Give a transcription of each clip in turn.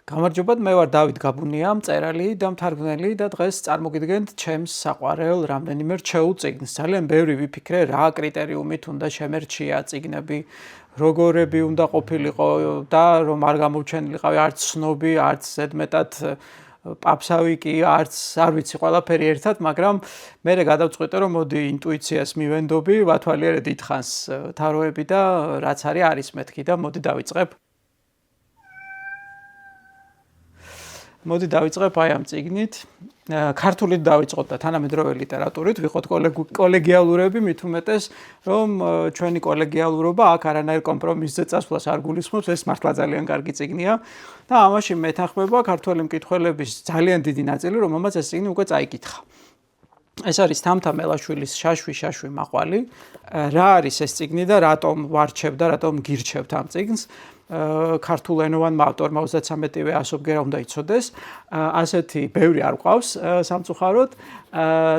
გამარჯობათ, მე ვარ დავით გაბუნია, მწერალი და მთარგმნელი და დღეს წარმოგიდგენთ ჩემს საყვარელ რამდენიმე რჩეულ წიგნს. ძალიან ბევრი ვიფიქრე, რა კრიტერიუმით უნდა შემერჩია წიგნები, როგორები უნდა ყოფილიყო და რომ არ გამოჩენილიყავი არც ცნობი, არც ზედმეტად პაფსავი კი, არც არ ვიცი ყველაფერი ერთად, მაგრამ მე გადავწყვიტე, რომ მოდი ინტუიციას მივენდობი, ვათვალიერე დიდხანს თაროები და რაც არის მეთქი და მოდი დავიწყებ. მოდი დავიწყებ აი ამ წიგნით. ქართულით დავიწყოთ და თანამედროვე ლიტერატურით ვიყოთ კოლეგიალურები, მით უმეტეს, რომ ჩვენი კოლეგიალურობა აქ არანაირ კომპრომისზე წასვლას არ გულისხმობს, ეს მართლა ძალიან კარგი წიგნია და ამაში მეთანხმება ქართველი მკითხველების ძალიან დიდი ნაწილი, რომელმაც ეს წიგნი უკვე წაიკითხა. ეს არის თამთა მელაშვილის შაშვი მაყვალი. რა არის ეს წიგნი და რატომ ვარჩევ და რატომ გირჩევთ ამ წიგნს? ქართულენოვანმა ავტორმა 33-ვე ასობგერა უნდა იცოდეს. ასეთი ბევრი არ ყავს სამწუხაროდ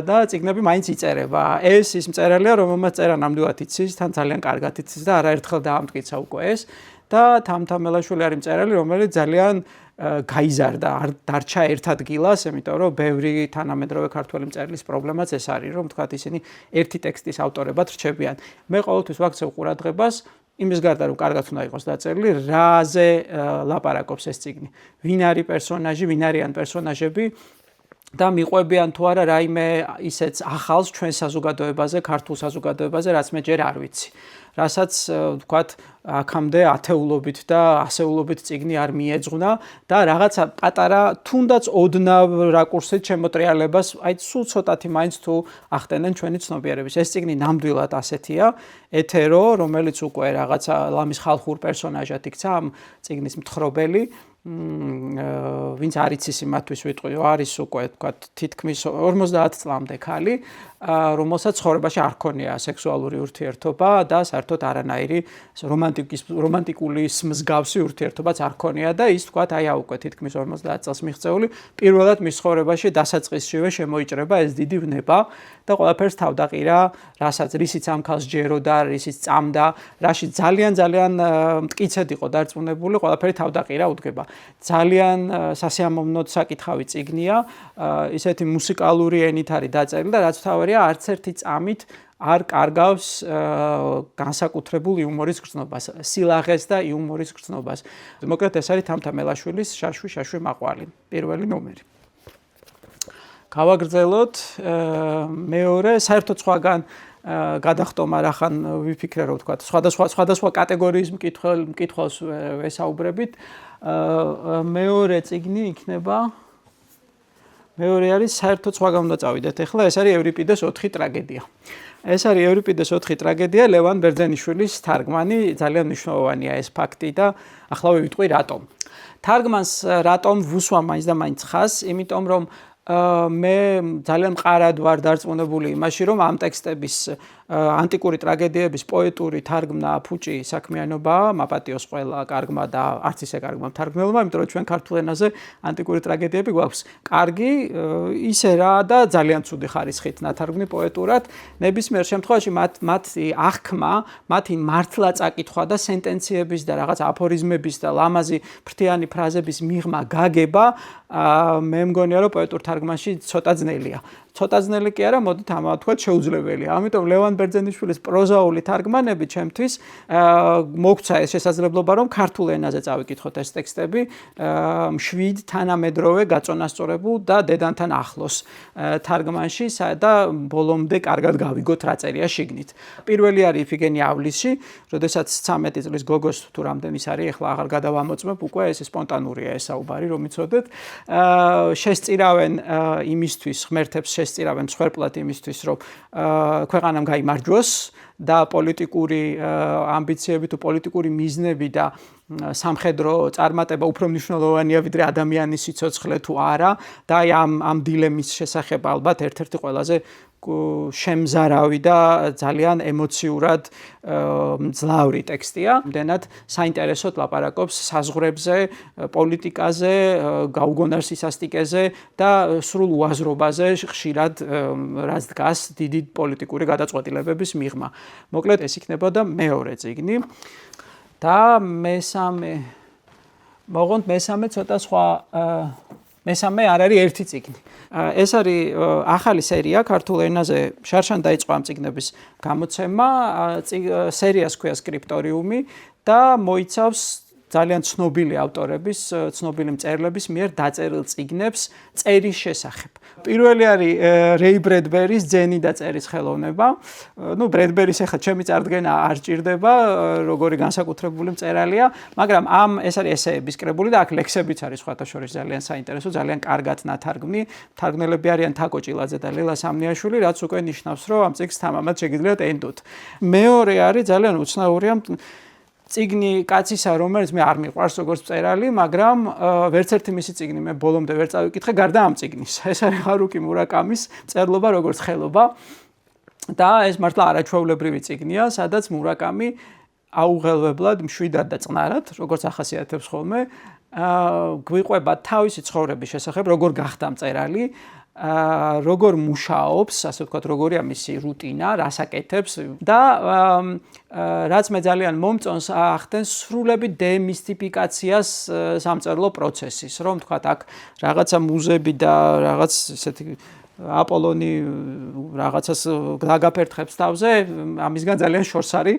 და წიგნები მაინც იწერება. ეს ის მწერალია, რომელმაც წერა ნამდვილად იცის, თან ძალიან კარგად იცის და არაერთხელ დაამტკიცა უკვე ეს. და თამთა მელაშვილი არის მწერალი, რომელიც ძალიან გაიზარდა, არ დარჩა ერთ ადგილას, იმიტომ რომ ბევრი თანამედროვე ქართველი მწერლის პრობლემაც ეს არის, რომ თქვათ ისინი ერთი ტექსტის ავტორებად რჩებიან. მე ყოველთვის ვაქცევ ყურადღებას იმის გარდა რომ კარგად უნდა იყოს დაწერილი, რაზე ლაპარაკობს ეს წიგნი. ვინ არის პერსონაჟი, ვინ არიან პერსონაჟები და მიყვებიან თუ არა რაიმე ისეც ახალს ჩვენ საზოგადოებაზე, ქართულ საზოგადოებაზე, რაც მე ჯერ არ ვიცი. რასაც ვთქვათ, აქამდე ათეულობით და ასეულობით წიგნი არ მიეძღვნა და რაღაცა პატარა თუნდაც ოდნავ რაკურსით შემოტრიალებას, აი სულ ცოტათი მაინც თუ ახდენენ ჩვენი ცნობიერების. ეს წიგნი ნამდვილად ასეთია, ეთერო, რომელიც უკვე რაღაცა ლამის ხალხურ პერსონაჟად იქცა ამ წიგნის მთხრობელი. ვინც არ იცის იმათვის ვიტყვი, არის უკვე თქვათ თითქმის 50 წლამდე ქალი, რომელსაც ცხოვრებაში არ ჰქონია სექსუალური ურთიერთობა და საერთოდ არანაირი რომანტიკული მსგავსი ურთიერთობაც არ ჰქონია და ის თქვათ აი უკვე თითქმის 50 წელს მიღწეული პირველად მის ცხოვრებაში დასაწყისშივე შემოიჭრება ეს დიდი ვნება და ყველაფერს თავდაყირა, რასაც რისიც ამ ქალს ჯეროდა, რისიც წამდა, რაში ძალიან მტკიცედ იყო დარწმუნებული, ყველაფერი თავდაყირა უდგება. ძალიან სასიამოვნო საკითხავი წიგნია, ისეთი მუსიკალური ენით არის დაწერილი და რაც თავარია არც ერთი წამით არ კარგავს განსაკუთრებულ იუმორის გრძნობას, სილაღეს და იუმორის გრძნობას. მოკლედ ეს არის თამთა მელაშვილის შაშვი მაყვალი, პირველი ნომერი. გავაგრძელოთ მეორე, საერთოდ სხვაგან გადახტომა რახან ვიფიქრე რომ ვთქვათ, სხვადასხვა კატეგორიის მკითხველს ვესაუბრებით. მეორე წიგნი იქნება მეორე არის საერთოდ სხვაგან უნდა წავიდეთ. ახლა ეს არის ევრიპიდეს 4 ტრაგედია. ეს არის ევრიპიდეს 4 ტრაგედია, ლევან ბერძენიშვილის თარგმანი, ძალიან მნიშვნელოვანია ეს ფაქტი და ახლა ვიტყვი რატომ. თარგმანს რატომ ვუსვა მაინც და მაინც ხას, იმიტომ რომ მე ძალიან მყარად ვარ დარწმუნებული იმაში, რომ ამ ტექსტების ანტიკური ტრაგედიების პოეტური თარგმნა ფუჭი საქმიანობაა, მაპატიოს ყველა კარგმა და არც ისე კარგმა მთარგმნელმა, იმიტომ რომ ჩვენ ქართულ ენაზე ანტიკური ტრაგედიები გვაქვს კარგი, ისე რა და ძალიან ცუდი ხარისხით ნათარგმნი პოეტურად. ნებისმიერ შემთხვევაში მათი აღქმა, მათი მართლა წაკითხვა და სენტენციების და რაღაც აფორიზმების და ლამაზი ფრთიანი ფრაზების მიღმა გაგება, მე მგონია რომ პოეტურ თარგმანში ცოტა ძნელია. ცოტა ძნელი კი არა, მოდით ამავა თქვათ შეუძლებელია. ამიტომ ლევან ბერძენიშვილის პროზაული თარგმანები ჩემთვის მოგცა ეს შესაძლებლობა, რომ ქართულ ენაზე წავიკითხოთ ეს ტექსტები, მშვიდ, თანამედროვე, გაწონასწორებულ და დედანთან ახლოს თარგმანში და ბოლომდე კარგად გავიგოთ რა წერია შიგნით. პირველი არის იფიგენი ავლიში, როდესაც 13 წლის გოგოს თუ რამდენის არის, ახლა აღარ გადავამოწმებ, უკვე ეს სპონტანურია ეს საუბარი, რომ იცოდეთ. შესწირავენ იმისთვის, ღმერთებს შესწირავენ მსხვერპლად იმისთვის, რომ ქვეყანამ გაიმარჯვოს და პოლიტიკური ამბიციები თუ პოლიტიკური მიზნები და სამხედრო წარმატება უფრო მნიშვნელოვანია ვიდრე ადამიანის სიცოცხლე თუ არა და აი ამ დილემის შესახებ ალბათ ერთ-ერთი ყველაზე შემზარავი და ძალიან ემოციურად მძლავრი ტექსტია. იმდენად საინტერესოდ ლაპარაკობს საზღვრებზე, პოლიტიკაზე, გაუგონარ სისასტიკეზე და სრულ უაზრობაზე, ხშირად რაც დგას დიდი პოლიტიკური გადაწყვეტილებების მიღმა. მოკლედ ეს იქნებოდა მეორე წიგნი. და მესამე მოღონდ მესამე ცოტა სხვა მესამე არ არის ერთი წიგნი. ეს არის ახალი სერია ქართულ ენაზე შარშან დაიწყო ამ წიგნების გამოცემა, სერიას ქვია სკრიპტორიუმი და მოიცავს ძალიან ცნობილი ავტორების, ცნობილი მწერლების მიერ დაწერილ წიგნებს წერის შესახებ. პირველი არის რეი ბრედბერის ძენი და წერის ხელოვნება. ნუ ბრედბერის ახლა ჩემი წარდგენა არ ჭირდება, როგორი განსაკუთრებული მწერალია, მაგრამ ეს არის ესეების კრებული და აქ ლექსებიც არის სხვათა შორის ძალიან საინტერესო, ძალიან კარგად ნათარგმნი. თარგმნელები არიან თაკო ჭილაძე და ლელა სამნიაშვილი, რაც უკვე ნიშნავს, რომ ამ წიგნს თამამად შეგიძლიათ ენდოთ. მეორე არის ძალიან უცნაურია წიგნი კაცისა, რომელიც მე არ მიყვარს როგორც მწერალი, მაგრამ ვერც ერთი მისი წიგნი მე ბოლომდე ვერ წავიკითხე, გარდა ამ წიგნის. ეს არის ჰარუკი მურაკამის მწერლობა როგორც ხელობა და ეს მართლა არაჩვეულებრივი წიგნია, სადაც მურაკამი აუღელვებლად, მშვიდად და წყნარად, როგორც ახასიათებს ხოლმე, გვიყვება თავისი ცხოვრების შესახებ, როგორ გახდა მწერალი, როგორ მუშაობს, ასე ვთქვათ, როგორია მისი რუტინა, რას აკეთებს და რაც მე ძალიან მომწონს, ახდენს სრულები დემისტიფიკაციას სამწერლო პროცესის, რომ ვთქვათ, აქ რაღაცა მუზები და რაღაც ესეთი აპოლონი რაღაცას დაგაფერთხებს თავზე, ამისგან ძალიან შორს არის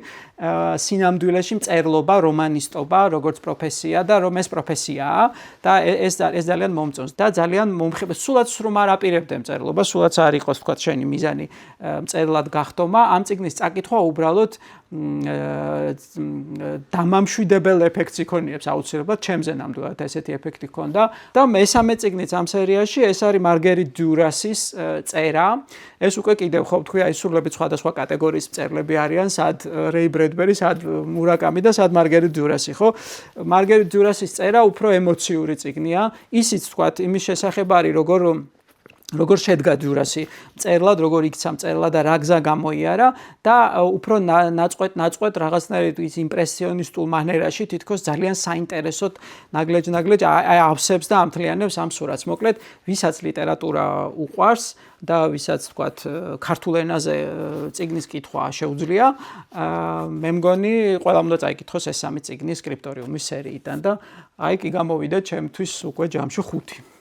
სინამდვილეში მწერლობა, რომანისტობა, როგორც პროფესია და რომ ეს პროფესიაა და ეს ძალიან მომწონს და ძალიან მომხიბლ, სულაც რომ არ აპირებდე მწერლობა, სულაც არ იყოს თქვათ შენი მიზანი მწერლად გახდომა, ამ წიგნის წაკითხვა უბრალოდ დამამშვიდებელ ეფექტს იქონიებს აუცილებლად, ჩემზე ნამდვილად ესეთი ეფექტი ჰქონდა და მესამე წიგნიც ამ სერიაში ეს არის მარგერიტ დიურასის წერა. ეს უკვე კიდევ ხო ვთქვი, აი სრულებით სხვადასხვა კატეგორიის მწერლები არიან, სად რეი ბრედბერი, სად მურაკამი და სად მარგერიტ დიურასი, ხო? მარგერიტ დიურასის წერა უფრო ემოციური წიგნია. ისიც ვთქვათ, იმის შესახებ არის, როგორ შედგა დიურასი მწერლად, როგორ იქცა მწერლად და რა გზა გამოიარა და უფრო ნაწყვეტ რაღაცნაირად ის იმპრესიონისტულ მანერაში თითქოს ძალიან საინტერესოდ ნაგლეჯ აი ავსებს და ამთლიანებს ამ სურათს. მოკლედ, ვისაც ლიტერატურა უყვარს და ვისაც თქვათ ქართულ ენაზე წიგნის კითხვა შეუძლია, მე მგონი ყველამ უნდა წაიკითხოს ეს სამი წიგნი სკრიპტორიუმის სერიიდან და აი კი გამოვიდა ჩემთვის უკვე ჯამში 5.